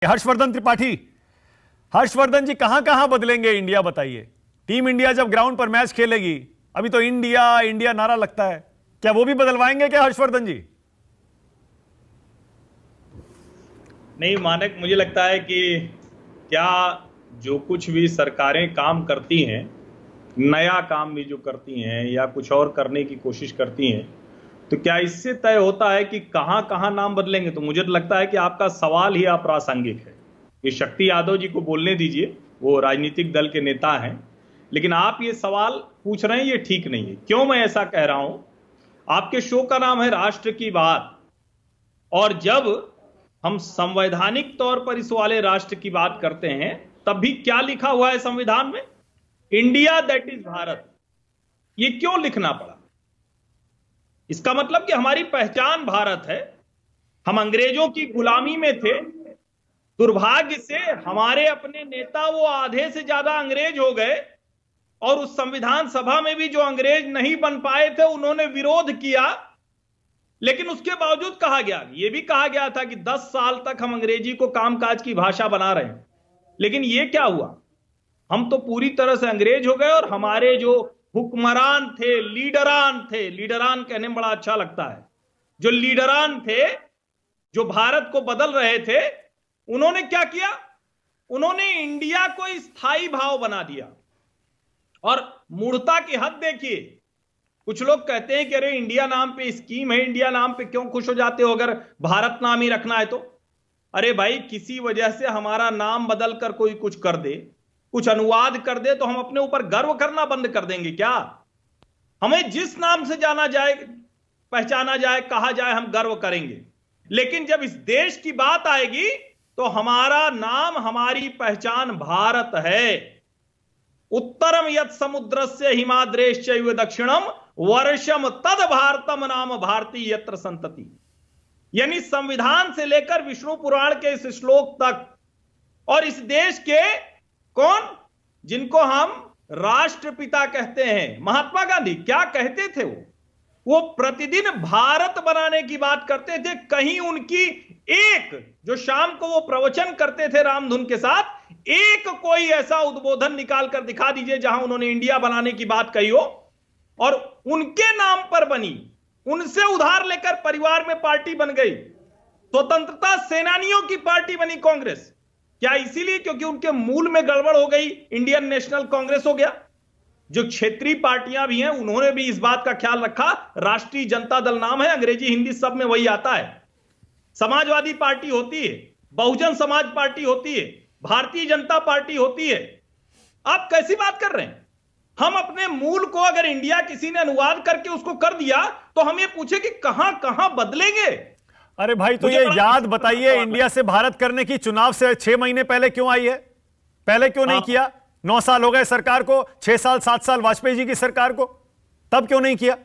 हर्षवर्धन त्रिपाठी, हर्षवर्धन जी कहां कहां बदलेंगे इंडिया, बताइए। टीम इंडिया जब ग्राउंड पर मैच खेलेगी, अभी तो इंडिया इंडिया नारा लगता है, क्या वो भी बदलवाएंगे क्या हर्षवर्धन जी? नहीं मानक, मुझे लगता है कि क्या जो कुछ भी सरकारें काम करती हैं, नया काम भी जो करती हैं या कुछ और करने की कोशिश करती हैं, तो क्या इससे तय होता है कि कहां कहां नाम बदलेंगे? तो मुझे लगता है कि आपका सवाल ही अप्रासंगिक है। ये शक्ति यादव जी को बोलने दीजिए, वो राजनीतिक दल के नेता हैं, लेकिन आप ये सवाल पूछ रहे हैं, ये ठीक नहीं है। क्यों मैं ऐसा कह रहा हूं? आपके शो का नाम है राष्ट्र की बात, और जब हम संवैधानिक तौर पर इस वाले राष्ट्र की बात करते हैं, तब भी क्या लिखा हुआ है संविधान में? India that is Bharat. ये क्यों लिखना पड़ा? इसका मतलब कि हमारी पहचान भारत है। हम अंग्रेजों की गुलामी में थे। दुर्भाग्य से हमारे अपने नेता वो आधे से ज्यादा अंग्रेज हो गए, और उस संविधान सभा में भी जो अंग्रेज नहीं बन पाए थे, उन्होंने विरोध किया। लेकिन उसके बावजूद कहा गया, यह भी कहा गया था कि 10 साल तक हम अंग्रेजी को कामकाज की भाषा बना रहे हैं। लेकिन यह क्या हुआ? हम तो पूरी तरह से अंग्रेज हो गए, और हमारे जो हुक्मरान थे, लीडरान थे, लीडरान कहने में बड़ा अच्छा लगता है, जो लीडरान थे, जो भारत को बदल रहे थे, उन्होंने क्या किया? उन्होंने इंडिया को स्थायी भाव बना दिया। और मूढ़ता की हद देखिए। कुछ लोग कहते हैं कि अरे इंडिया नाम पे स्कीम है, इंडिया नाम पे क्यों खुश हो जाते हो अगर भारत नाम ही रखना है तो? अरे भाई, किसी वजह से हमारा नाम बदल कर कोई कुछ कर दे, कुछ अनुवाद कर दे, तो हम अपने ऊपर गर्व करना बंद कर देंगे क्या? हमें जिस नाम से जाना जाए, पहचाना जाए, कहा जाए, हम गर्व करेंगे। लेकिन जब इस देश की बात आएगी, तो हमारा नाम, हमारी पहचान भारत है। उत्तरम यत् समुद्रस्य हिमाद्रेश्चैव दक्षिणम वर्षम तद भारतम नाम भारती यत्र संतति। यानी संविधान से लेकर विष्णु पुराण के इस श्लोक तक, और इस देश के कौन, जिनको हम राष्ट्रपिता कहते हैं, महात्मा गांधी, क्या कहते थे? वो प्रतिदिन भारत बनाने की बात करते थे। कहीं उनकी एक, जो शाम को वो प्रवचन करते थे रामधुन के साथ, एक कोई ऐसा उद्बोधन निकाल कर दिखा दीजिए जहां उन्होंने इंडिया बनाने की बात कही हो, और उनके नाम पर बनी, उनसे उधार लेकर परिवार में पार्टी बन गई, स्वतंत्रता सेनानियों की पार्टी बनी कांग्रेस। क्या इसीलिए क्योंकि उनके मूल में गड़बड़ हो गई, इंडियन नेशनल कांग्रेस हो गया? जो क्षेत्रीय पार्टियां भी हैं, उन्होंने भी इस बात का ख्याल रखा। राष्ट्रीय जनता दल नाम है, अंग्रेजी हिंदी सब में वही आता है। समाजवादी पार्टी होती है, बहुजन समाज पार्टी होती है, भारतीय जनता पार्टी होती है। आप कैसी बात कर रहे हैं? हम अपने मूल को अगर इंडिया किसी ने अनुवाद करके उसको कर दिया, तो हम ये पूछे कि कहां कहां बदलेंगे? अरे भाई, तो ये याद बताइए, इंडिया से भारत करने की चुनाव से 6 महीने पहले क्यों आई है? पहले क्यों नहीं किया? 9 साल हो गए सरकार को, 6 साल 7 साल वाजपेयी जी की सरकार को, तब क्यों नहीं किया?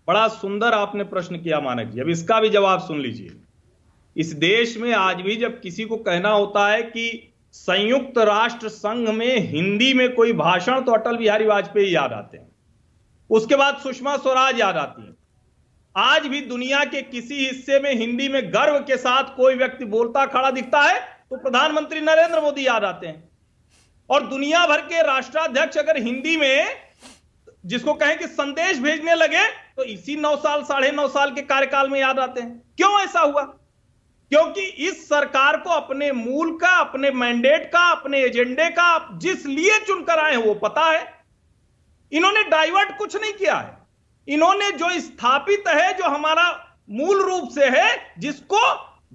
बड़ा सुंदर आपने प्रश्न किया मानक जी। अब इसका भी जवाब सुन लीजिए। इस देश में आज भी जब किसी को कहना होता है कि संयुक्त राष्ट्र संघ में हिंदी में कोई भाषण, तो अटल बिहारी वाजपेयी याद आते हैं, उसके बाद सुषमा स्वराज याद आती है। आज भी दुनिया के किसी हिस्से में हिंदी में गर्व के साथ कोई व्यक्ति बोलता खड़ा दिखता है, तो प्रधानमंत्री नरेंद्र मोदी याद आते हैं। और दुनिया भर के राष्ट्राध्यक्ष अगर हिंदी में, जिसको कहें कि संदेश भेजने लगे, तो इसी 9 साल 9.5 साल के कार्यकाल में याद आते हैं। क्यों ऐसा हुआ? क्योंकि इस सरकार को अपने मूल का, अपने मैंडेट का, अपने एजेंडे का, जिस लिए चुनकर आए हैं वो पता है। इन्होंने डाइवर्ट कुछ नहीं किया है। इन्होंने जो स्थापित है, जो हमारा मूल रूप से है, जिसको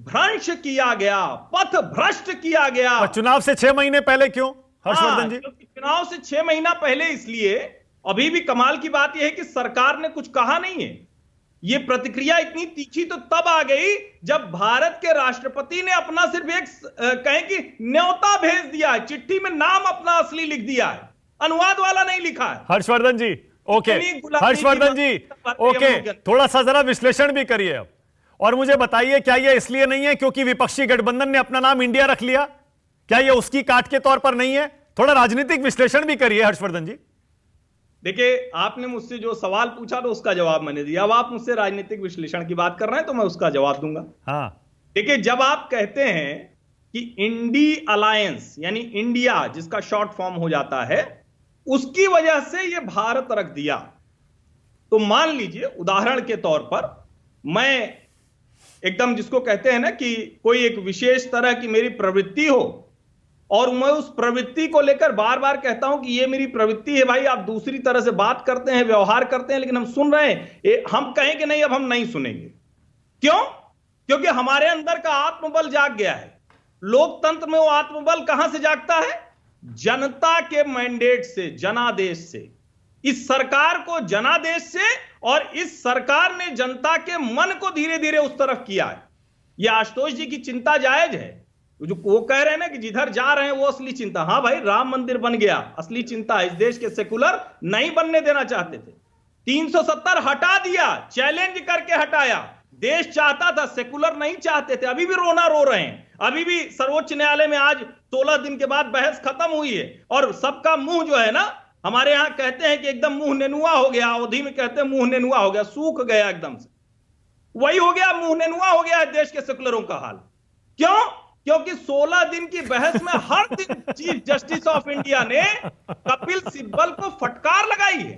भ्रंश किया गया, पथ भ्रष्ट किया गया। चुनाव से 6 महीने पहले क्यों हर्षवर्धन जी? चुनाव से 6 महीना पहले इसलिए, अभी भी कमाल की बात यह है कि सरकार ने कुछ कहा नहीं है। यह प्रतिक्रिया इतनी तीखी तो तब आ गई जब भारत के राष्ट्रपति ने अपना सिर्फ एक कहें कि न्योता भेज दिया है, चिट्ठी में नाम अपना असली लिख दिया है, अनुवाद वाला नहीं लिखा है। हर्षवर्धन जी, ओके, हर्षवर्धन जी, ओके, थोड़ा सा जरा विश्लेषण भी करिए अब, और मुझे बताइए, क्या यह इसलिए नहीं है क्योंकि विपक्षी गठबंधन ने अपना नाम इंडिया रख लिया? क्या यह उसकी काट के तौर पर नहीं है? थोड़ा राजनीतिक विश्लेषण भी करिए हर्षवर्धन जी। देखिए, आपने मुझसे जो सवाल पूछा तो उसका जवाब मैंने दिया। अब आप मुझसे राजनीतिक विश्लेषण की बात कर रहे हैं, तो मैं उसका जवाब दूंगा। हाँ, देखिए, जब आप कहते हैं कि इंडी अलायंस यानी इंडिया जिसका शॉर्ट फॉर्म हो जाता है, उसकी वजह से यह भारत रख दिया। तो मान लीजिए उदाहरण के तौर पर मैं एकदम जिसको कहते हैं ना कि कोई एक विशेष तरह की मेरी प्रवृत्ति हो और मैं उस प्रवृत्ति को लेकर बार बार कहता हूं कि ये मेरी प्रवृत्ति है भाई, आप दूसरी तरह से बात करते हैं, व्यवहार करते हैं, लेकिन हम सुन रहे हैं, हम कहें कि नहीं अब हम नहीं सुनेंगे। क्यों? क्योंकि हमारे अंदर का आत्मबल जाग गया है। लोकतंत्र में वो आत्मबल कहां से जागता है? जनता के मैंडेट से, जनादेश से। इस सरकार को जनादेश से, और इस सरकार ने जनता के मन को धीरे धीरे उस तरफ किया है। यह आशुतोष जी की चिंता जायज है, जो वो कह रहे हैं ना कि जिधर जा रहे हैं वो असली चिंता। हां भाई, राम मंदिर बन गया, असली चिंता है। इस देश के सेकुलर नहीं बनने देना चाहते थे, 370 हटा दिया, चैलेंज करके हटाया। देश चाहता था, सेकुलर नहीं चाहते थे। अभी भी रोना रो रहे हैं, अभी भी सर्वोच्च न्यायालय में आज 16 दिन के बाद बहस खत्म हुई है, और सबका मुंह जो है ना, हमारे यहां कहते हैं कि एकदम मुंह नेनुआ हो गया, अवधि में कहते हैं मुंह नेनुआ हो गया, सूख गया एकदम से। वही हो गया, मुंह नेनुआ हो गया है देश के सेकुलरों का हाल। क्यों? क्योंकि 16 दिन की बहस में हर दिन चीफ जस्टिस ऑफ इंडिया ने कपिल सिब्बल को फटकार लगाई है।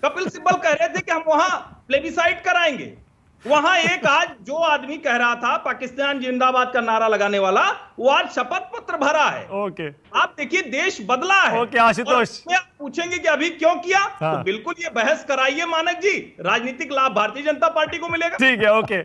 कपिल सिब्बल कह रहे थे कि हम वहां प्लेबिसाइट कराएंगे। वहां एक आज जो आदमी कह रहा था पाकिस्तान जिंदाबाद का नारा लगाने वाला, वो आज शपथ पत्र भरा है। ओके, आप देखिए देश बदला है। ओके आशुतोष, आप पूछेंगे कि अभी क्यों किया? हाँ। तो बिल्कुल ये बहस कराइए मानक जी, राजनीतिक लाभ भारतीय जनता पार्टी को मिलेगा। ठीक है, ओके।